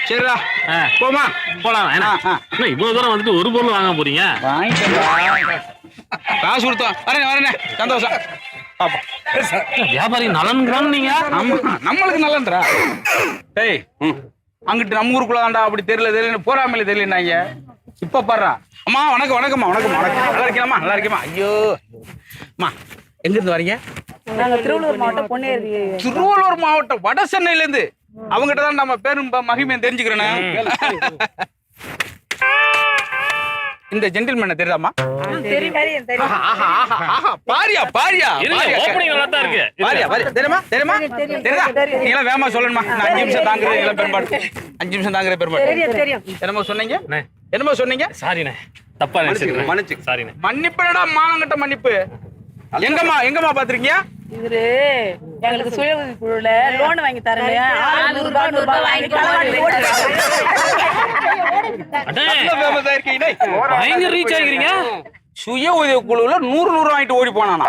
சரிடா போமா போலாம். என்ன இவ்வளவு தூரம் வந்துட்டு ஒரு பொருள் வாங்க போறீங்க? காசு கொடுத்தோம். வரேனே சந்தோஷம். பாப்பா வியாபாரி நலன்கிறான்னு நீங்க. நம்மளுக்கு நல்லன்றா. டேய் அங்கிட்டு நம்ம ஊருக்குள்ள தான்டா அப்படி தெரியல போறாமல தெரியலன்னாங்க. இப்ப பாடுறா. அம்மா வணக்கம்மா. நல்லா இருக்கலாமா? நல்லா இருக்கேமா? ஐயோ அம்மா எங்க இருந்து வரீங்க? திருவள்ளூர் மாவட்டம் பொன்னேரி. திருவள்ளூர் மாவட்டம் வட சென்னையில இருந்து. அவங்ககிட்ட தான் நம்ம பேரும் மகிமையை தெரிஞ்சுக்கிறேன்னு. இந்த ஜென்டில்மேனை தெரியாமா? பாரியா தெரியுமா? நீங்க வேகமா சொல்லணுமா? 5 நிமிஷம் தாங்குறது பெரும்பாடு. 5 நிமிஷம் தாங்குற பெரும்பாடு. என்னமோ சொன்னீங்க? சாரிண்ணே, தப்பா நினைச்சிருக்கேன். சாரிண்ணே. மன்னிப்புடா, மானங்கட்ட மன்னிப்பு. எங்கம்மா பாத்துருக்கீங்க? இவரு எங்களுக்கு சுய உதவி குழுல லோன் வாங்கி தரேன். 100 ரூபாய் வாங்கி பயங்கர ரீச் ஆகிறீங்க. சுய உதவி குழுல 100 வாங்கிட்டு ஓடி போனானா?